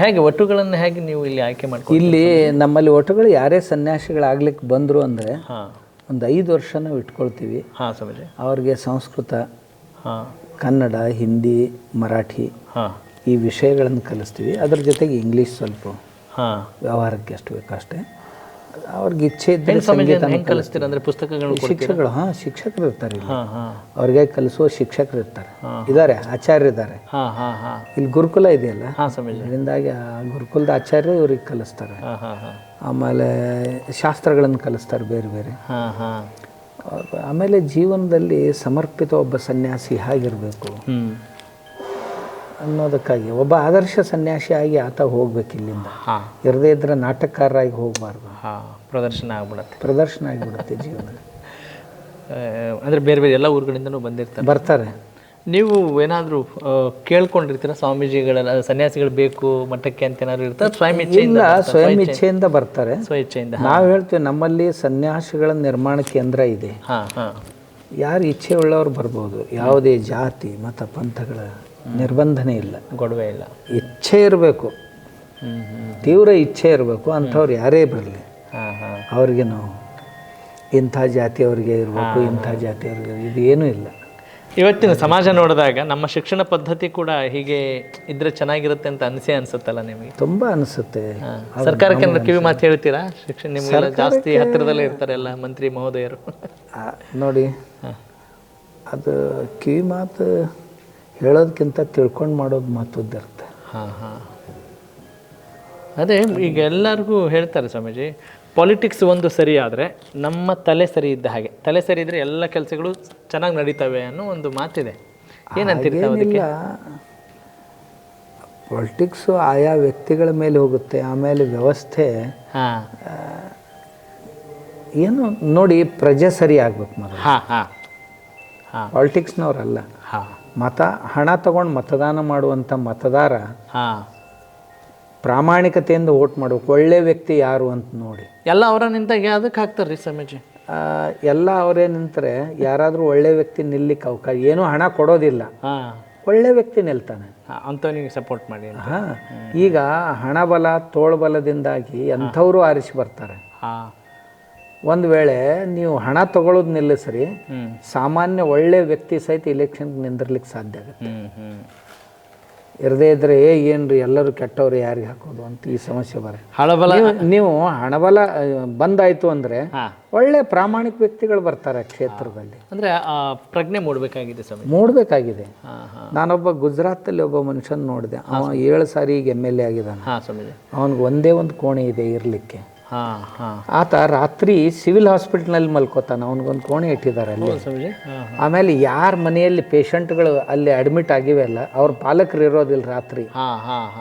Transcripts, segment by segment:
ಹೇಗೆ ಒಟ್ಟುಗಳನ್ನು ಹೇಗೆ ನೀವು ಇಲ್ಲಿ ಆಯ್ಕೆ ಮಾಡ್ಕೊಂಡು? ಇಲ್ಲಿ ನಮ್ಮಲ್ಲಿ ಒಟ್ಟುಗಳು ಯಾರೇ ಸನ್ಯಾಸಿಗಳಾಗ್ಲಿಕ್ಕೆ ಬಂದರು ಅಂದರೆ ಒಂದು 5 ವರ್ಷ ನಾವು ಇಟ್ಕೊಳ್ತೀವಿ. ಹಾಂ ಸ್ವಾಮೀಜಿ. ಅವ್ರಿಗೆ ಸಂಸ್ಕೃತ, ಕನ್ನಡ, ಹಿಂದಿ, ಮರಾಠಿ ಈ ವಿಷಯಗಳನ್ನು ಕಲಿಸ್ತೀವಿ. ಅದ್ರ ಜೊತೆಗೆ ಇಂಗ್ಲೀಷ್ ಸ್ವಲ್ಪ ವ್ಯವಹಾರಕ್ಕೆ ಎಷ್ಟು ಬೇಕಷ್ಟೇ. ಅವ್ರಿಗೆ ಇಚ್ಛೆ ಇದ್ದರೆ ಸಂಗೀತ ಕಲಿಸ್ತೀರ ಅಂದರೆ ಪುಸ್ತಕಗಳು, ಶಿಕ್ಷಕರು ಶಿಕ್ಷಕರು ಇರ್ತಾರೆ ಇಲ್ಲಿ. ಅವ್ರಿಗೆ ಕಲಿಸುವ ಶಿಕ್ಷಕರು ಇರ್ತಾರೆ, ಇದ್ದಾರೆ, ಆಚಾರ್ಯ ಇದ್ದಾರೆ. ಇಲ್ಲಿ ಗುರುಕುಲ ಇದೆಯಲ್ಲ, ಅದರಿಂದಾಗಿ ಆ ಗುರುಕುಲದ ಆಚಾರ್ಯ ಇವ್ರಿಗೆ ಕಲಿಸ್ತಾರೆ. ಆಮೇಲೆ ಶಾಸ್ತ್ರಗಳನ್ನು ಕಲಿಸ್ತಾರೆ ಬೇರೆ ಬೇರೆ. ಆಮೇಲೆ ಜೀವನದಲ್ಲಿ ಸಮರ್ಪಿತ ಒಬ್ಬ ಸನ್ಯಾಸಿ ಹೇಗಿರಬೇಕು ಅನ್ನೋದಕ್ಕಾಗಿ ಒಬ್ಬ ಆದರ್ಶ ಸನ್ಯಾಸಿಯಾಗಿ ಆತ ಹೋಗ್ಬೇಕು ಇಲ್ಲಿಂದ. ಇರದೇ ಇದ್ರೆ ನಾಟಕಕಾರರಾಗಿ ಹೋಗಬಾರ್ದು. ಪ್ರದರ್ಶನ ಆಗಿಬಿಡುತ್ತೆ ಜೀವನ. ಅಂದರೆ ಬೇರೆ ಬೇರೆ ಎಲ್ಲ ಊರುಗಳಿಂದನೂ ಬರ್ತಾರೆ. ನೀವು ಏನಾದರೂ ಕೇಳ್ಕೊಂಡಿರ್ತೀರ ಸ್ವಾಮೀಜಿಗಳೆಲ್ಲ ಸನ್ಯಾಸಿಗಳು ಬೇಕು ಮಠಕ್ಕೆ ಅಂತ ಏನಾದ್ರು ಇರ್ತಾರೆ? ಸ್ವಯಂ ಇಚ್ಛೆಯಿಂದ ಬರ್ತಾರೆ. ಸ್ವಇಚ್ಛೆಯಿಂದ ನಾವು ಹೇಳ್ತೀವಿ ನಮ್ಮಲ್ಲಿ ಸನ್ಯಾಸಿಗಳ ನಿರ್ಮಾಣ ಕೇಂದ್ರ ಇದೆ. ಯಾರು ಇಚ್ಛೆ ಉಳ್ಳವರು ಬರ್ಬೋದು. ಯಾವುದೇ ಜಾತಿ ಮತ ಪಂಥಗಳ ನಿರ್ಬಂಧನೆ ಇಲ್ಲ, ಗೊಡವೆ ಇಲ್ಲ. ಇಚ್ಛೆ ಇರಬೇಕು, ತೀವ್ರ ಇಚ್ಛೆ ಇರಬೇಕು. ಅಂಥವ್ರು ಯಾರೇ ಬರಲಿ ಅವ್ರಿಗೆ ನಾವು ಇಂಥ ಜಾತಿಯವ್ರಿಗೆ ಇರಬೇಕು, ಇಂಥ ಜಾತಿಯವ್ರಿಗೆ ಇದು ಏನೂ ಇಲ್ಲ. ಇವತ್ತಿನ ಸಮಾಜ ನೋಡಿದಾಗ ನಮ್ಮ ಶಿಕ್ಷಣ ಪದ್ಧತಿ ಕೂಡ ಹೀಗೆ ಇದ್ರೆ ಚೆನ್ನಾಗಿರುತ್ತೆ ಅಂತ ಅನ್ಸುತ್ತಲ್ಲ ನಿಮಗೆ? ತುಂಬ ಅನಿಸುತ್ತೆ. ಸರ್ಕಾರಕ್ಕೆ ಕಿವಿ ಮಾತು ಹೇಳ್ತೀರಾ? ಶಿಕ್ಷಣ ನಿಮಗೆಲ್ಲ ಜಾಸ್ತಿ ಹತ್ತಿರದಲ್ಲೇ ಇರ್ತಾರೆ ಎಲ್ಲ ಮಂತ್ರಿ ಮಹೋದಯರು. ನೋಡಿ, ಅದು ಕಿವಿ ಮಾತು ಹೇಳೋದಕ್ಕಿಂತ ತಿಳ್ಕೊಂಡು ಮಾಡೋದು ಮಹತ್ವದ್ದಿರುತ್ತೆ. ಅದೇ ಈಗ ಎಲ್ಲರಿಗೂ ಹೇಳ್ತಾರೆ ಸ್ವಾಮೀಜಿ, ಪಾಲಿಟಿಕ್ಸ್ ಒಂದು ಸರಿ ಆದರೆ ನಮ್ಮ ತಲೆ ಸರಿ ಇದ್ದ ಹಾಗೆ. ತಲೆ ಸರಿ ಇದ್ದರೆ ಎಲ್ಲ ಕೆಲಸಗಳು ಚೆನ್ನಾಗಿ ನಡೀತವೆ ಅನ್ನೋ ಒಂದು ಮಾತಿದೆ. ಏನಂತೀರಿ ಅದಕ್ಕೆ? ಪಾಲಿಟಿಕ್ಸು ಆಯಾ ವ್ಯಕ್ತಿಗಳ ಮೇಲೆ ಹೋಗುತ್ತೆ. ಆಮೇಲೆ ವ್ಯವಸ್ಥೆ ಏನು ನೋಡಿ, ಪ್ರಜೆ ಸರಿ ಆಗ್ಬೇಕು ಮೊದಲು. ಪಾಲಿಟಿಕ್ಸ್ನವರಲ್ಲ, ಹಣ ತಗೊಂಡು ಮತದಾನ ಮಾಡುವಂಥ ಮತದಾರ ಪ್ರಾಮಾಣಿಕತೆಯಿಂದ ವೋಟ್ ಮಾಡ್ಬೇಕು. ಒಳ್ಳೆ ವ್ಯಕ್ತಿ ಯಾರು ಅಂತ ನೋಡಿ. ಎಲ್ಲ ಅವರ ನಿಂತಾಗ ಅದಕ್ಕೆ ಹಾಕ್ತಾರ್ರಿ ಸ್ವಾಮೀಜಿ. ಎಲ್ಲ ಅವರೇ ನಿಂತರೆ ಯಾರಾದರೂ ಒಳ್ಳೆ ವ್ಯಕ್ತಿ ನಿಲ್ಲಿಕ್ಕೆ ಅವಕಾಶ. ಏನೂ ಹಣ ಕೊಡೋದಿಲ್ಲ, ಒಳ್ಳೆ ವ್ಯಕ್ತಿ ನಿಲ್ತಾನೆ, ಅಂಥವನಿಗೆ ಸಪೋರ್ಟ್ ಮಾಡಿ. ಈಗ ಹಣಬಲ ತೋಳ್ಬಲದಿಂದಾಗಿ ಅಂಥವರು ಆರಿಸಿ ಬರ್ತಾರೆ. ಒಂದು ವೇಳೆ ನೀವು ಹಣ ತಗೊಳ್ಳೋದು ನಿಲ್ಲಿಸ್ರಿ, ಸಾಮಾನ್ಯ ಒಳ್ಳೆ ವ್ಯಕ್ತಿ ಸಹಿತ ಇಲೆಕ್ಷನ್ಗೆ ನಿಂದಿರ್ಲಿಕ್ಕೆ ಸಾಧ್ಯ ಆಗುತ್ತೆ. ಇರದೇ ಇದ್ರೆ ಏನ್ರಿ ಎಲ್ಲರೂ ಕೆಟ್ಟವ್ರು ಯಾರಿಗೆ ಹಾಕೋದು ಅಂತ ಈ ಸಮಸ್ಯೆ ಹಣಬಲ. ನೀವು ಹಣಬಲ ಬಂದಾಯ್ತು ಅಂದ್ರೆ ಒಳ್ಳೆ ಪ್ರಾಮಾಣಿಕ ವ್ಯಕ್ತಿಗಳು ಬರ್ತಾರೆ ಕ್ಷೇತ್ರದಲ್ಲಿ. ಅಂದ್ರೆ ಪ್ರಜ್ಞೆ ಮೂಡಬೇಕಾಗಿದೆ. ಮೂಡಬೇಕಾಗಿದೆ. ನಾನೊಬ್ಬ ಗುಜರಾತಲ್ಲಿ ಒಬ್ಬ ಮನುಷ್ಯನ ನೋಡಿದೆ. ಅವ 7 ಸಾರಿ ಈಗ MLA ಆಗಿದ್ದಾನೆ. ಅವನಿಗೆ ಒಂದೇ ಒಂದು ಕೋಣೆ ಇದೆ ಇರ್ಲಿಕ್ಕೆ. ಆತ ರಾತ್ರಿ ಸಿವಿಲ್ ಹಾಸ್ಪಿಟಲ್ನಲ್ಲಿ ಮಲ್ಕೋತಾನೆ. ಅವನಿಗೊಂದು ಕೋಣೆ ಇಟ್ಟಿದ್ದಾರೆ ಅಲ್ಲಿ. ಆಮೇಲೆ ಯಾರ ಮನೆಯಲ್ಲಿ ಪೇಷಂಟ್ಗಳು ಅಲ್ಲಿ ಅಡ್ಮಿಟ್ ಆಗಿವೆ ಅಲ್ಲ, ಅವ್ರ ಪಾಲಕರು ಇರೋದಿಲ್ಲ, ರಾತ್ರಿ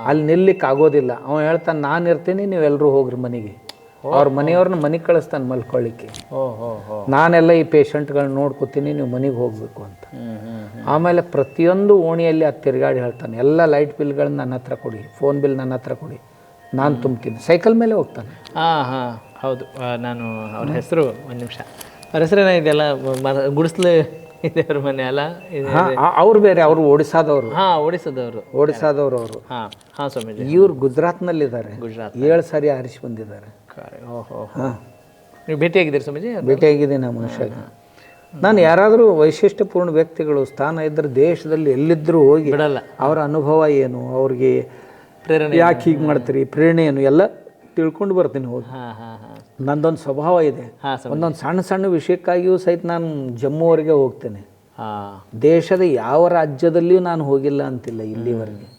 ಅಲ್ಲಿ ನಿಲ್ಲಿಕ್ಕೆ ಆಗೋದಿಲ್ಲ. ಅವ ಹೇಳ್ತಾನೆ, ನಾನು ಇರ್ತೀನಿ, ನೀವೆಲ್ಲರೂ ಹೋಗ್ರಿ ಮನೆಗೆ. ಅವ್ರ ಮನೆಯವ್ರನ್ನ ಮನೆಗೆ ಕಳಿಸ್ತಾನೆ ಮಲ್ಕೊಳ್ಳಿಕ್ಕೆ. ನಾನೆಲ್ಲ ಈ ಪೇಷಂಟ್ಗಳನ್ನ ನೋಡ್ಕೋತೀನಿ, ನೀವು ಮನೆಗೆ ಹೋಗ್ಬೇಕು ಅಂತ. ಆಮೇಲೆ ಪ್ರತಿಯೊಂದು ಓಣಿಯಲ್ಲಿ ಅದು ತಿರುಗಾಡಿ ಹೇಳ್ತಾನೆ, ಎಲ್ಲ ಲೈಟ್ ಬಿಲ್ಗಳನ್ನ ನನ್ನ ಹತ್ರ ಕೊಡಿ, ಫೋನ್ ಬಿಲ್ ನನ್ನ ಹತ್ರ ಕೊಡಿ, ನಾನು ತುಂಬ್ತೀನಿ. ಸೈಕಲ್ ಮೇಲೆ ಹೋಗ್ತಾನೆ. ಹೌದು. ನಾನು ಅವ್ರ ಹೆಸರು, ಒಂದು ನಿಮಿಷ, ಅವ್ರ ಹೆಸರೇನ ಇದೆಯಲ್ಲ, ಗುಡಿಸ್ಲು ಇದೆ ಅವ್ರ ಮನೆ ಅಲ್ಲ? ಅವ್ರು ಬೇರೆ, ಅವರು ಒಡಿಸ್ಸಾದವರು. ಒಡಿಸ್ಸಾದವರು ಅವರು. ಸ್ವಾಮೀಜಿ ಇವ್ರು ಗುಜರಾತ್ನಲ್ಲಿದ್ದಾರೆ. 7 ಸಾರಿ ಆರಿಸಿ ಬಂದಿದ್ದಾರೆ. ನೀವು ಭೇಟಿಯಾಗಿದ್ದೀರಿ ಸ್ವಾಮೀಜಿ? ಭೇಟಿಯಾಗಿದ್ದೀನಿ ಆ ಮನುಷ್ಯಗೆ. ನಾನು ಯಾರಾದರೂ ವೈಶಿಷ್ಟ್ಯಪೂರ್ಣ ವ್ಯಕ್ತಿಗಳು ಸ್ಥಾನ ಇದ್ದರೆ ದೇಶದಲ್ಲಿ ಎಲ್ಲಿದ್ದರೂ ಹೋಗಿ ಅವರ ಅನುಭವ ಏನು, ಅವ್ರಿಗೆ ಪ್ರೇರಣೆ, ಯಾಕೆ ಹೀಗೆ ಮಾಡ್ತೀರಿ, ಪ್ರೇರಣೆ ಏನು ಎಲ್ಲ ತಿಳ್ಕೊಂಡು ಬರ್ತೀನಿ ಹೋಗಿ. ನಂದೊಂದು ಸ್ವಭಾವ ಇದೆ, ಒಂದೊಂದು ಸಣ್ಣ ಸಣ್ಣ ವಿಷಯಕ್ಕಾಗಿಯೂ ಸಹಿತ ನಾನು ಜಮ್ಮುವರೆಗೆ ಹೋಗ್ತೇನೆ. ದೇಶದ ಯಾವ ರಾಜ್ಯದಲ್ಲಿಯೂ ನಾನು ಹೋಗಿಲ್ಲ ಅಂತಿಲ್ಲ ಇಲ್ಲಿವರೆಗೆ.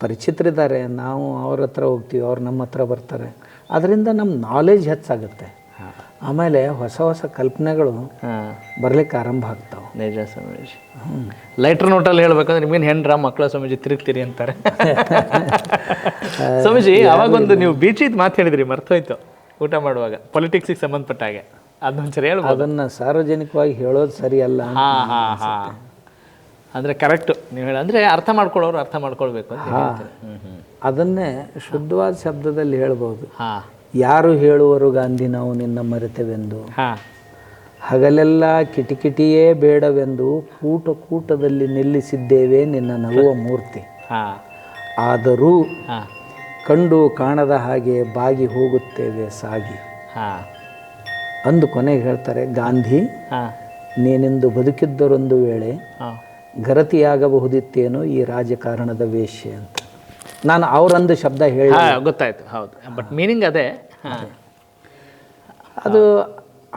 ಪರಿಚಿತರಿದ್ದಾರೆ, ನಾವು ಅವ್ರ ಹತ್ರ ಹೋಗ್ತೀವಿ, ಅವ್ರು ನಮ್ಮ ಹತ್ರ ಬರ್ತಾರೆ. ಅದರಿಂದ ನಮ್ಮ ನಾಲೆಜ್ ಹೆಚ್ಚಾಗುತ್ತೆ. ಆಮೇಲೆ ಹೊಸ ಹೊಸ ಕಲ್ಪನೆಗಳು ಬರ್ಲಿಕ್ಕೆ ಆರಂಭ ಆಗ್ತಾವೆ. ನಿಜ ಸ್ವಾಮೀಜಿ. ಲೈಟ್ರ್ ನೋಟಲ್ಲಿ ಹೇಳ್ಬೇಕಂದ್ರೆ ನಿಮ್ಗೇನು ಹೆಣ್ರ ಮಕ್ಕಳ ಸ್ವಾಮೀಜಿ ತಿರುಗ್ತೀರಿ ಅಂತಾರೆ ಸ್ವಾಮೀಜಿ. ಅವಾಗೊಂದು ನೀವು ಬೀಚಿದ್ ಮಾತು ಹೇಳಿದ್ರಿ, ಮರ್ತೋಯ್ತು ಊಟ ಮಾಡುವಾಗ, ಪೊಲಿಟಿಕ್ಸಿಗೆ ಸಂಬಂಧಪಟ್ಟ ಹಾಗೆ. ಅದೊಂದ್ಸರಿ ಹೇಳ್ಬೋದು. ಅದನ್ನು ಸಾರ್ವಜನಿಕವಾಗಿ ಹೇಳೋದು ಸರಿ ಅಲ್ಲ. ಅಂದರೆ ಕರೆಕ್ಟು ನೀವು ಹೇಳ, ಅಂದರೆ ಅರ್ಥ ಮಾಡ್ಕೊಳ್ಳೋರು ಅರ್ಥ ಮಾಡ್ಕೊಳ್ಬೇಕು ಅಂತ. ಅದನ್ನೇ ಶುದ್ಧವಾದ ಶಬ್ದದಲ್ಲಿ ಹೇಳ್ಬೋದು. ಯಾರು ಹೇಳುವರು ಗಾಂಧಿ ನಾವು ನಿನ್ನ ಮರೆತೆವೆಂದು, ಹಗಲೆಲ್ಲ ಕಿಟಿಕಿಟಿಯೇ ಬೇಡವೆಂದು ಕೂಟ ಕೂಟದಲ್ಲಿ ನಿಲ್ಲಿಸಿದ್ದೇವೆ ನಿನ್ನ ನಗುವ ಮೂರ್ತಿ. ಆದರೂ ಕಂಡು ಕಾಣದ ಹಾಗೆ ಬಾಗಿ ಹೋಗುತ್ತೇವೆ ಸಾಗಿ ಹಾಂ ಅಂದು ಕೊನೆಗೆ ಹೇಳ್ತಾರೆ, ಗಾಂಧಿ ಹಾಂ ನೀನೆಂದು ಬದುಕಿದ್ದರೊಂದು ವೇಳೆ ಹಾಂ ಗರತಿಯಾಗಬಹುದಿತ್ತೇನೋ ಈ ರಾಜಕಾರಣದ ವೇಶ್ಯೆ ಅಂತ. ನಾನು ಅವರಂದು ಶಬ್ದ ಹೇಳಿ ಗೊತ್ತಾಯ್ತು. ಹೌದು, ಬಟ್ ಮೀನಿಂಗ್ ಅದೇ. ಹಾಂ ಅದು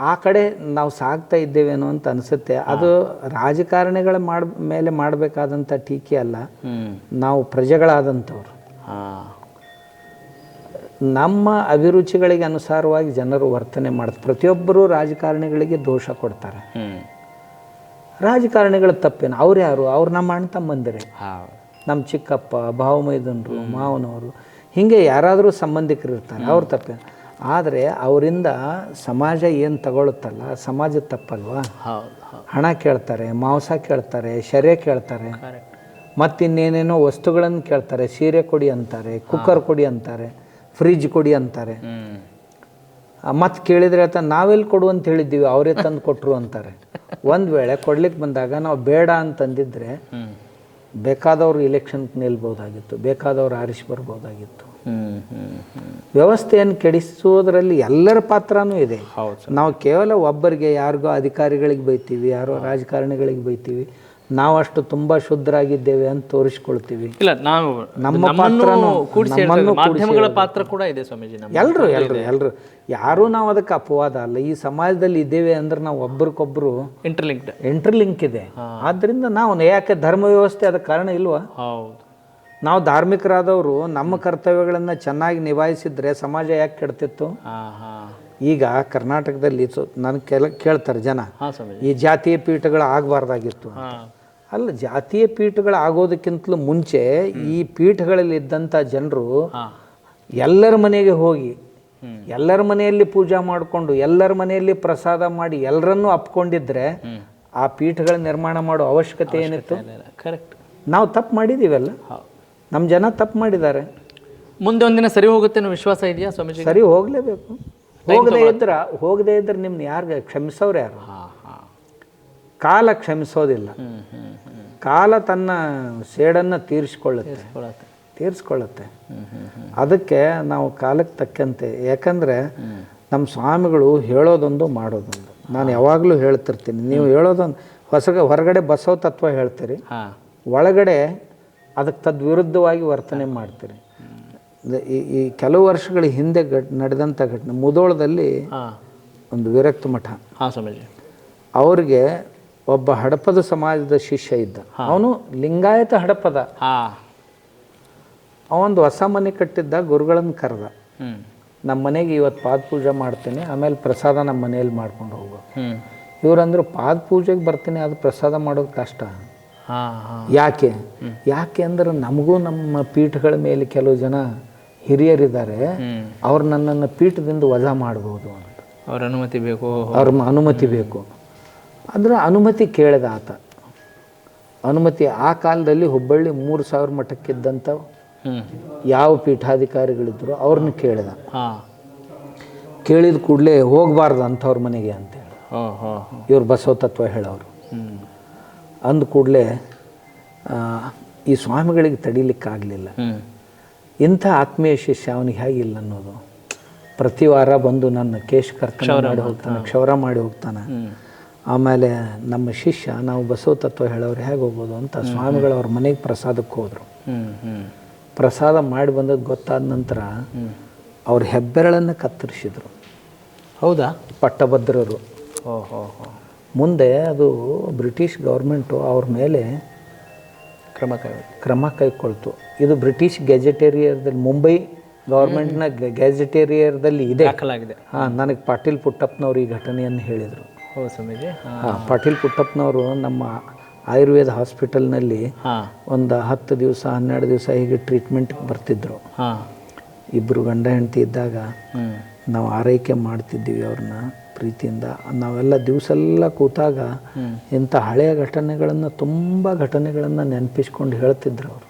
ಆ ಕಡೆ ನಾವು ಸಾಗ್ತಾ ಇದ್ದೇವೇನೋ ಅಂತ ಅನಿಸುತ್ತೆ. ಅದು ರಾಜಕಾರಣಿಗಳ ಮೇಲೆ ಮಾಡಬೇಕಾದಂಥ ಟೀಕೆ ಅಲ್ಲ, ನಾವು ಪ್ರಜೆಗಳಾದಂಥವ್ರು. ನಮ್ಮ ಅಭಿರುಚಿಗಳಿಗೆ ಅನುಸಾರವಾಗಿ ಜನರು ವರ್ತನೆ ಮಾಡ್ತಾರೆ. ಪ್ರತಿಯೊಬ್ಬರೂ ರಾಜಕಾರಣಿಗಳಿಗೆ ದೋಷ ಕೊಡ್ತಾರೆ. ರಾಜಕಾರಣಿಗಳ ತಪ್ಪೇನು? ಅವ್ರು ಯಾರು? ಅವ್ರು ನಮ್ಮ ಅಣ್ಣ ತಮ್ಮಂದಿರೇ, ನಮ್ಮ ಚಿಕ್ಕಪ್ಪ, ಭಾವಮೈದನರು, ಮಾವನವರು, ಹೀಗೆ ಯಾರಾದರೂ ಸಂಬಂಧಿಕರು ಇರ್ತಾರೆ. ಅವ್ರ ತಪ್ಪೇನು? ಆದರೆ ಅವರಿಂದ ಸಮಾಜ ಏನು ತಗೊಳುತ್ತಲ್ಲ, ಸಮಾಜದ ತಪ್ಪಲ್ವಾ? ಹಣ ಕೇಳ್ತಾರೆ, ಮಾಂಸ ಕೇಳ್ತಾರೆ, ಶರ್ಯ ಕೇಳ್ತಾರೆ, ಮತ್ತಿನ್ನೇನೇನೋ ವಸ್ತುಗಳನ್ನು ಕೇಳ್ತಾರೆ. ಸೀರೆ ಕೊಡಿ ಅಂತಾರೆ, ಕುಕ್ಕರ್ ಕೊಡಿ ಅಂತಾರೆ, ಫ್ರಿಜ್ ಕೊಡಿ ಅಂತಾರೆ. ಮತ್ತು ಕೇಳಿದರೆ ಆತ ನಾವೆಲ್ಲಿ ಕೊಡು ಅಂತ ಹೇಳಿದ್ದೀವಿ, ಅವರೇ ತಂದು ಕೊಟ್ಟರು ಅಂತಾರೆ. ಒಂದು ವೇಳೆ ಕೊಡ್ಲಿಕ್ಕೆ ಬಂದಾಗ ನಾವು ಬೇಡ ಅಂತಂದಿದ್ರೆ ಬೇಕಾದವರು ಇಲೆಕ್ಷನ್ಗೆ ನಿಲ್ಬೋದಾಗಿತ್ತು, ಬೇಕಾದವರು ಆರಿಸಿ ಬರ್ಬೋದಾಗಿತ್ತು. ವ್ಯವಸ್ಥೆಯನ್ನು ಕೆಡಿಸೋದ್ರಲ್ಲಿ ಎಲ್ಲರ ಪಾತ್ರನೂ ಇದೆ. ನಾವು ಕೇವಲ ಒಬ್ಬರಿಗೆ, ಯಾರಿಗೋ ಅಧಿಕಾರಿಗಳಿಗೆ ಬೈತೀವಿ, ಯಾರೋ ರಾಜಕಾರಣಿಗಳಿಗೆ ಬೈತೀವಿ, ನಾವಷ್ಟು ತುಂಬ ಶುದ್ಧರಾಗಿದ್ದೇವೆ ಅಂತ ತೋರಿಸ್ಕೊಳ್ತೀವಿ. ಇಲ್ಲ, ನಾವು ನಮ್ಮ ಮಾಧ್ಯಮಗಳ ಪಾತ್ರ ಕೂಡ ಇದೆ ಸ್ವಾಮೀಜಿ. ಎಲ್ಲರೂ ಯಾರೂ ನಾವು ಅದಕ್ಕೆ ಅಪವಾದ ಅಲ್ಲ. ಈ ಸಮಾಜದಲ್ಲಿ ಇದ್ದೇವೆ ಅಂದ್ರೆ ನಾವು ಒಬ್ರಿಗೊಬ್ರು ಇಂಟರ್ಲಿಂಕ್ ಇದೆ. ಆದ್ದರಿಂದ ನಾವು ಯಾಕೆ ಧರ್ಮ ವ್ಯವಸ್ಥೆ ಅದಕ್ಕೆ ಕಾರಣ ಇಲ್ವಾ? ಹೌದು, ನಾವು ಧಾರ್ಮಿಕರಾದವರು ನಮ್ಮ ಕರ್ತವ್ಯಗಳನ್ನು ಚೆನ್ನಾಗಿ ನಿಭಾಯಿಸಿದ್ರೆ ಸಮಾಜ ಯಾಕೆ ಕೆಡ್ತಿತ್ತು? ಈಗ ಕರ್ನಾಟಕದಲ್ಲಿ ನನಗೆ ಕೇಳ್ತಾರೆ ಜನ, ಈ ಜಾತೀಯ ಪೀಠಗಳು ಆಗಬಾರ್ದಾಗಿತ್ತು. ಅಲ್ಲ, ಜಾತೀಯ ಪೀಠಗಳು ಆಗೋದಕ್ಕಿಂತಲೂ ಮುಂಚೆ ಈ ಪೀಠಗಳಲ್ಲಿ ಇದ್ದಂಥ ಜನರು ಎಲ್ಲರ ಮನೆಗೆ ಹೋಗಿ, ಎಲ್ಲರ ಮನೆಯಲ್ಲಿ ಪೂಜಾ ಮಾಡಿಕೊಂಡು, ಎಲ್ಲರ ಮನೆಯಲ್ಲಿ ಪ್ರಸಾದ ಮಾಡಿ, ಎಲ್ಲರನ್ನೂ ಅಪ್ಕೊಂಡಿದ್ರೆ ಆ ಪೀಠಗಳ ನಿರ್ಮಾಣ ಮಾಡೋ ಅವಶ್ಯಕತೆ ಏನಿತ್ತು? ಕರೆಕ್ಟ್. ನಾವು ತಪ್ಪು ಮಾಡಿದ್ದೀವಲ್ಲ, ನಮ್ಮ ಜನ ತಪ್ಪು ಮಾಡಿದ್ದಾರೆ. ಮುಂದೆ ಒಂದಿನ ಸರಿ ಹೋಗುತ್ತೆ ಅನ್ನೋ ವಿಶ್ವಾಸ ಇದೆಯಾ ಸ್ವಾಮೀಜಿ? ಸರಿ ಹೋಗಲೇಬೇಕು. ಹೋಗದೇ ಇದ್ರೆ ನಿಮ್ನ ಯಾರು ಕ್ಷಮಿಸೋರು ಯಾರು? ಕಾಲ ಕ್ಷಮಿಸೋದಿಲ್ಲ. ಕಾಲ ತನ್ನ ಸೇಡನ್ನು ತೀರಿಸ್ಕೊಳ್ಳುತ್ತೆ. ಅದಕ್ಕೆ ನಾವು ಕಾಲಕ್ಕೆ ತಕ್ಕಂತೆ, ಯಾಕಂದರೆ ನಮ್ಮ ಸ್ವಾಮಿಗಳು ಹೇಳೋದೊಂದು ಮಾಡೋದೊಂದು. ನಾನು ಯಾವಾಗಲೂ ಹೇಳ್ತಿರ್ತೀನಿ, ನೀವು ಹೇಳೋದೊಂದು ಹೊರಗಡೆ ಬಸವ ತತ್ವ ಹೇಳ್ತೀರಿ, ಒಳಗಡೆ ಅದಕ್ಕೆ ತದ್ವಿರುದ್ಧವಾಗಿ ವರ್ತನೆ ಮಾಡ್ತೀರಿ. ಈ ಕೆಲವು ವರ್ಷಗಳ ಹಿಂದೆ ನಡೆದಂಥ ಘಟನೆ, ಮುಧೋಳದಲ್ಲಿ ಒಂದು ವಿರಕ್ತ ಮಠ, ಅವ್ರಿಗೆ ಒಬ್ಬ ಹಡಪದ ಸಮಾಜದ ಶಿಷ್ಯ ಇದ್ದ. ಅವನು ಲಿಂಗಾಯತ ಹಡಪದ. ಅವೊಂದು ಹೊಸ ಮನೆ ಕಟ್ಟಿದ್ದ, ಗುರುಗಳನ್ನು ಕರೆದ, ನಮ್ಮ ಮನೆಗೆ ಇವತ್ತು ಪಾದ ಪೂಜೆ ಮಾಡ್ತೇನೆ, ಆಮೇಲೆ ಪ್ರಸಾದ ನಮ್ಮ ಮನೆಯಲ್ಲಿ ಮಾಡ್ಕೊಂಡು ಹೋಗೋ. ಇವರಂದ್ರು ಪಾದ ಪೂಜೆಗೆ ಬರ್ತೀನಿ, ಅದು ಪ್ರಸಾದ ಮಾಡೋದು ಕಷ್ಟ. ಯಾಕೆ ಅಂದ್ರೆ ನಮಗೂ ನಮ್ಮ ಪೀಠಗಳ ಮೇಲೆ ಕೆಲವು ಜನ ಹಿರಿಯರಿದ್ದಾರೆ, ಅವ್ರು ನನ್ನನ್ನು ಪೀಠದಿಂದ ವಜಾ ಮಾಡ್ಬೋದು ಅಂತ. ಅವ್ರ ಅನುಮತಿ ಬೇಕು. ಅದರ ಅನುಮತಿ ಕೇಳಿದ ಆತ. ಅನುಮತಿ ಆ ಕಾಲದಲ್ಲಿ ಹುಬ್ಬಳ್ಳಿ 3000 ಮಠಕ್ಕಿದ್ದಂಥ ಯಾವ ಪೀಠಾಧಿಕಾರಿಗಳಿದ್ರು ಅವ್ರನ್ನ ಕೇಳಿದ. ಕೇಳಿದ ಕೂಡಲೇ ಹೋಗಬಾರ್ದು ಅಂಥವ್ರ ಮನೆಗೆ ಅಂತೇಳಿ ಇವ್ರು ಬಸವ ತತ್ವ ಹೇಳೋರು. ಅಂದ ಕೂಡಲೇ ಈ ಸ್ವಾಮಿಗಳಿಗೆ ತಡೀಲಿಕ್ಕಾಗಲಿಲ್ಲ. ಇಂಥ ಆತ್ಮೀಯ ಶಿಷ್ಯ ಅವನಿಗೆ ಹೇಗಿಲ್ಲ ಅನ್ನೋದು. ಪ್ರತಿ ವಾರ ಬಂದು ನನ್ನ ಕೇಶ ಕರ್ತನ ಮಾಡಿ ಹೋಗ್ತಾನೆ, ಕ್ಷೌರ ಮಾಡಿ ಹೋಗ್ತಾನೆ. ಆಮೇಲೆ ನಮ್ಮ ಶಿಷ್ಯ, ನಾವು ಬಸವ ತತ್ವ ಹೇಳೋರು ಹೇಗೆ ಹೋಗ್ಬೋದು ಅಂತ ಸ್ವಾಮಿಗಳು ಅವ್ರ ಮನೆಗೆ ಪ್ರಸಾದಕ್ಕೆ ಹೋದರು. ಪ್ರಸಾದ ಮಾಡಿ ಬಂದದ್ದು ಗೊತ್ತಾದ ನಂತರ ಅವ್ರ ಹೆಬ್ಬೆರಳನ್ನು ಕತ್ತರಿಸಿದ್ರು. ಹೌದಾ? ಪಟ್ಟಭದ್ರರು. ಮುಂದೆ ಅದು ಬ್ರಿಟಿಷ್ ಗೌರ್ಮೆಂಟು ಅವ್ರ ಮೇಲೆ ಕ್ರಮ ಕೈಗೊಳ್ತು. ಇದು ಬ್ರಿಟಿಷ್ ಗೆಜೆಟೇರಿಯರ್ದಲ್ಲಿ, ಮುಂಬೈ ಗೌರ್ಮೆಂಟ್ನ ಗೆಜೆಟೇರಿಯರ್ದಲ್ಲಿ ಇದೆ, ದಾಖಲಾಗಿದೆ. ನನಗೆ ಪಾಟೀಲ್ ಪುಟ್ಟಪ್ಪನವರು ಈ ಘಟನೆಯನ್ನು ಹೇಳಿದರು. ಪಾಟೀಲ್ ಪುಟ್ಟಪ್ಪನವರು ನಮ್ಮ ಆಯುರ್ವೇದ ಹಾಸ್ಪಿಟಲ್ನಲ್ಲಿ ಒಂದು 10 ದಿವಸ 12 ದಿವಸ ಹೀಗೆ ಟ್ರೀಟ್ಮೆಂಟ್ಗೆ ಬರ್ತಿದ್ರು. ಇಬ್ಬರು ಗಂಡ ಹೆಂಡತಿ ಇದ್ದಾಗ ನಾವು ಆರೈಕೆ ಮಾಡ್ತಿದ್ದೀವಿ ಅವ್ರನ್ನ ಪ್ರೀತಿಯಿಂದ. ನಾವೆಲ್ಲ ದಿವಸೆಲ್ಲ ಕೂತಾಗ ಇಂಥ ಹಳೆಯ ಘಟನೆಗಳನ್ನು, ತುಂಬ ಘಟನೆಗಳನ್ನು ನೆನಪಿಸ್ಕೊಂಡು ಹೇಳ್ತಿದ್ರು ಅವರು.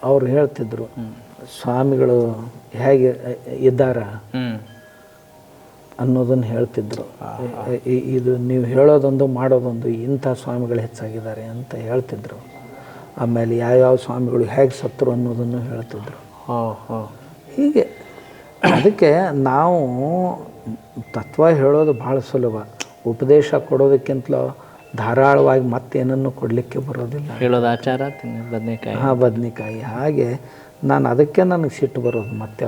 ಅವ್ರು ಹೇಳ್ತಿದ್ರು, ಸ್ವಾಮಿಗಳು ಹೇಗೆ ಇದ್ದಾರ ಅನ್ನೋದನ್ನು ಹೇಳ್ತಿದ್ರು. ಇದು ನೀವು ಹೇಳೋದೊಂದು ಮಾಡೋದೊಂದು, ಇಂಥ ಸ್ವಾಮಿಗಳು ಹೆಚ್ಚಾಗಿದ್ದಾರೆ ಅಂತ ಹೇಳ್ತಿದ್ರು. ಆಮೇಲೆ ಯಾವ್ಯಾವ ಸ್ವಾಮಿಗಳು ಹೇಗೆ ಸತ್ತರು ಅನ್ನೋದನ್ನು ಹೇಳ್ತಿದ್ರು. ಹೀಗೆ ಅದಕ್ಕೆ ನಾವು ತತ್ವ ಹೇಳೋದು ಭಾಳ ಸುಲಭ, ಉಪದೇಶ ಕೊಡೋದಕ್ಕಿಂತಲೂ ಧಾರಾಳವಾಗಿ ಮತ್ತೇನನ್ನು ಕೊಡಲಿಕ್ಕೆ ಬರೋದಿಲ್ಲ. ಹೇಳೋದು ಆಚಾರ, ಬದನೆಕಾಯಿ. ಬದನೆಕಾಯಿ. ಹಾಗೆ ನಾನು ಅದಕ್ಕೆ ನನಗೆ ಸಿಟ್ಟು ಬರೋದು ಮತ್ತೆ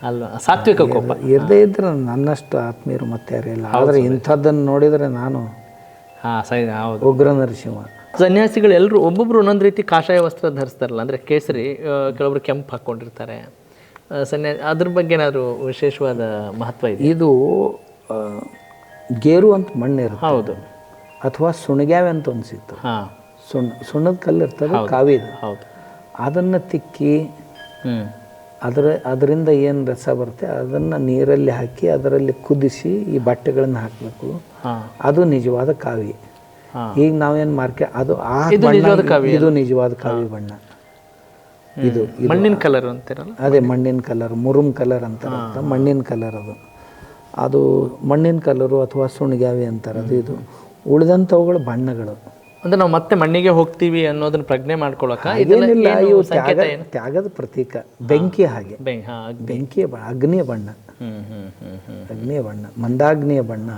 ಅಲ್ವಾ, ಸಾತ್ವಿಕ ಕೋಪ ಇರದೇ ಇದ್ರೆ ನನ್ನಷ್ಟು ಆತ್ಮೀಯರು ಮತ್ತೆ ಯಾರಿಲ್ಲ. ಆದರೆ ಇಂಥದ್ದನ್ನು ನೋಡಿದರೆ ನಾನು ಉಗ್ರ ನರಸಿಂಹ. ಸನ್ಯಾಸಿಗಳು ಎಲ್ಲರೂ ಒಬ್ಬೊಬ್ರು ಒಂದೊಂದು ರೀತಿ ಕಾಷಾಯ ವಸ್ತ್ರ ಧರಿಸ್ತಾರಲ್ಲ, ಅಂದರೆ ಕೇಸರಿ, ಕೆಲವೊಬ್ರು ಕೆಂಪು ಹಾಕ್ಕೊಂಡಿರ್ತಾರೆ. ಅದ್ರ ಬಗ್ಗೆ ಏನಾದರೂ ವಿಶೇಷವಾದ ಮಹತ್ವ ಇದೆ? ಇದು ಗೇರು ಅಂತ ಮಣ್ಣು ಇರುತ್ತೆ. ಹೌದು. ಅಥವಾ ಸುಣಗ್ಯಾವೆ ಅಂತ ಒಂದು ಸಿಕ್ತು. ಸುಣ್ಣದ ಕಲ್ಲು ಇರ್ತದೆ, ಕಾವಿದು. ಹೌದು. ಅದನ್ನು ತಿಕ್ಕಿ ಅದರಿಂದ ಏನು ರಸ ಬರುತ್ತೆ ಅದನ್ನು ನೀರಲ್ಲಿ ಹಾಕಿ ಅದರಲ್ಲಿ ಕುದಿಸಿ ಈ ಬಟ್ಟೆಗಳನ್ನು ಹಾಕಬೇಕು. ಅದು ನಿಜವಾದ ಕಾವಿ. ಈಗ ನಾವೇನು ಅದು ಇದು ನಿಜವಾದ ಕಾವಿ ಬಣ್ಣ. ಇದು ಮಣ್ಣಿನ ಕಲರ್ ಅಂತಾರಲ್ಲ, ಅದೇ ಮಣ್ಣಿನ ಕಲರ್, ಮುರುಮ್ ಕಲರ್ ಅಂತಾರೆ. ಮಣ್ಣಿನ ಕಲರ್ ಅದು ಮಣ್ಣಿನ ಕಲರು ಅಥವಾ ಸುಣ್ಗ್ಯಾವಿ ಅಂತಾರೆ. ಇದು ಉಳಿದಂಥವುಗಳು ಬಣ್ಣಗಳು. ಅಂದ್ರೆ ನಾವು ಮತ್ತೆ ಮಣ್ಣಿಗೆ ಹೋಗ್ತೀವಿ ಅನ್ನೋದನ್ನ ಪ್ರಜ್ಞೆ ಮಾಡ್ಕೊಳ್ಳೋಕೆ ಇವು ತ್ಯಾಗದ ಪ್ರತೀಕ. ಬೆಂಕಿ ಹಾಗೆ, ಬೆಂಕಿಯ ಬಣ್ಣ, ಅಗ್ನಿಯ ಬಣ್ಣ, ಅಗ್ನಿಯ ಬಣ್ಣ, ಮಂದಾಗ್ನಿಯ ಬಣ್ಣ.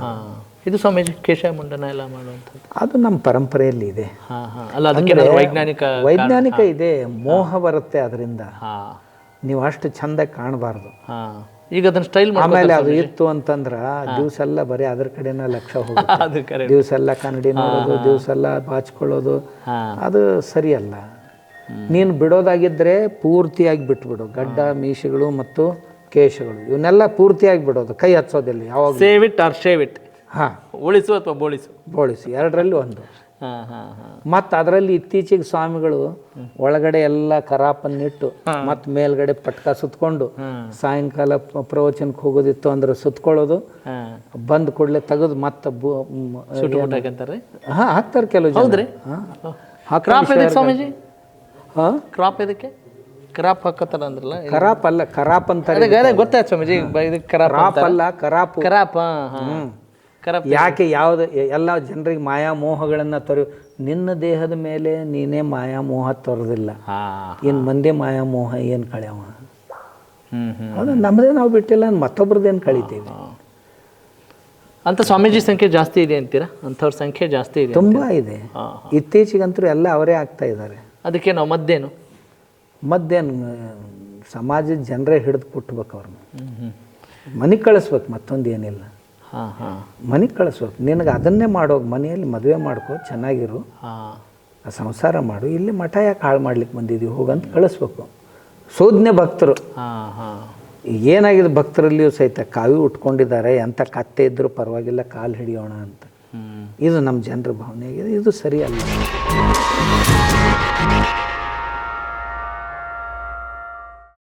ಇದು ಸ್ವಾಮೀಜಿ ಕೇಶವ ಮುಂಡನ ಎಲ್ಲ ಮಾಡುವಂಥದ್ದು ಅದು ನಮ್ಮ ಪರಂಪರೆಯಲ್ಲಿ ಇದೆ. ಅಲ್ಲ, ಅದಕ್ಕೆ ವೈಜ್ಞಾನಿಕ ಇದೆ. ಮೋಹ ಬರುತ್ತೆ ಅದರಿಂದ. ನೀವು ಅಷ್ಟು ಚಂದ ಕಾಣಬಾರ್ದು. ಈಗ ಅದನ್ನ ಸ್ಟೈಲ್ ಆಮೇಲೆ ಅದು ಇತ್ತು ಅಂತಂದ್ರೆ ದಿವಸ ಎಲ್ಲ ಬರೀ ಅದ್ರ ಕಡೆನ ಲಕ್ಷ ಹೋಗುತ್ತೆ. ದಿವಸ ಎಲ್ಲ ಕನ್ನಡಿ ನೋಡೋದು, ದಿವಸ ಎಲ್ಲ ಬಾಚ್ಕೊಳ್ಳೋದು, ಅದು ಸರಿಯಲ್ಲ. ನೀನು ಬಿಡೋದಾಗಿದ್ರೆ ಪೂರ್ತಿಯಾಗಿ ಬಿಟ್ಬಿಡು. ಗಡ್ಡ ಮೀಸೆಗಳು ಮತ್ತು ಕೇಶಗಳು ಇವನ್ನೆಲ್ಲ ಪೂರ್ತಿಯಾಗಿ ಬಿಡೋದು, ಕೈ ಹಚ್ಚೋದಿಲ್ಲ ಯಾವಾಗ. Save it or shave it. ಉಳಿಸು ಅಥವಾ ಬೋಳಿಸು ಎರಡರಲ್ಲಿ ಒಂದು. ಮತ್ತು ಅದರಲ್ಲಿ ಇತ್ತೀಚೆಗೆ ಸ್ವಾಮಿಗಳು ಒಳಗಡೆ ಎಲ್ಲ ಕರಾಪನ್ನಿಟ್ಟು ಮತ್ತು ಮೇಲ್ಗಡೆ ಪಟ್ಕ ಸುತ್ಕೊಂಡು ಸಾಯಂಕಾಲ ಪ್ರವಚನಕ್ಕೆ ಹೋಗೋದಿತ್ತು ಅಂದ್ರೆ ಸುತ್ಕೊಳ್ಳೋದು, ಬಂದ್ ಕೂಡಲೇ ತೆಗೆದು ಮತ್ತೆ ಹಾಕ್ತಾರೆ ಕೆಲವು ಜನ. ಸ್ವಾಮೀಜಿ ಕ್ರಾಪ್ ಇದಕ್ಕೆ ಕ್ರಾಪ್ ಹಾಕತ್ತಾರ ಅಂದ್ರಲ್ಲ, ಕರಾಪ್ ಅಲ್ಲ, ಕರಾಪ್ ಅಂತಾರೆ. ಗೊತ್ತಾಯ್ತು ಸ್ವಾಮೀಜಿ, ಕರಾಪ್ ಅಲ್ಲ, ಕರಾಪ್. ಕರಾಪ್ ಯಾಕೆ ಯಾವ್ದು ಎಲ್ಲ ಜನರಿಗೆ ಮಾಯಾಮೋಹಗಳನ್ನು ತೊರೆ. ನಿನ್ನ ದೇಹದ ಮೇಲೆ ನೀನೇ ಮಾಯಾಮೋಹ ತೊರೆದಿಲ್ಲ, ಏನು ಮಂದಿ ಮಾಯಾಮೋಹ ಏನು ಕಳ್ಯಾವ? ಅದು ನಮ್ಮದೇ ನಾವು ಬಿಟ್ಟಿಲ್ಲ, ಮತ್ತೊಬ್ರದ್ದೇನು ಕಳಿತೀವಿ ಅಂತ. ಸ್ವಾಮೀಜಿ ಸಂಖ್ಯೆ ಜಾಸ್ತಿ ಇದೆ ಅಂತೀರಾ? ಅಂಥವ್ರ ಸಂಖ್ಯೆ ಜಾಸ್ತಿ ಇದೆ, ತುಂಬ ಇದೆ. ಇತ್ತೀಚೆಗಂತೂ ಎಲ್ಲ ಅವರೇ ಆಗ್ತಾ ಇದ್ದಾರೆ. ಅದಕ್ಕೆ ನಾವು ಮದ್ದೇನು ಸಮಾಜದ ಜನರೇ ಹಿಡಿದು ಕುಟ್ಬೇಕು ಅವ್ರನ್ನ, ಮನೆಗೆ ಕಳಿಸ್ಬೇಕು. ಮತ್ತೊಂದು ಏನಿಲ್ಲ, ಮನೆಗೆ ಕಳಿಸ್ಬೇಕು. ನಿನಗೆ ಅದನ್ನೇ ಮಾಡೋಗಿ ಮನೆಯಲ್ಲಿ ಮದುವೆ ಮಾಡ್ಕೋ, ಚೆನ್ನಾಗಿರು, ಸಂಸಾರ ಮಾಡು, ಇಲ್ಲಿ ಮಠ ಯಾಕೆ ಹಾಳು ಮಾಡ್ಲಿಕ್ಕೆ ಬಂದಿದ್ದೀವಿ ಹೋಗಂತ ಕಳಿಸ್ಬೇಕು. ಶೋಧನೆ ಭಕ್ತರು ಏನಾಗಿದೆ, ಭಕ್ತರಲ್ಲಿಯೂ ಸಹಿತ ಕಾವಿ ಉಟ್ಕೊಂಡಿದ್ದಾರೆ, ಎಂಥ ಕತ್ತೆ ಇದ್ದರೂ ಪರವಾಗಿಲ್ಲ, ಕಾಲು ಹಿಡಿಯೋಣ ಅಂತ. ಇದು ನಮ್ಮ ಜನರ ಭಾವನೆ ಆಗಿದೆ. ಇದು ಸರಿಯಲ್ಲ.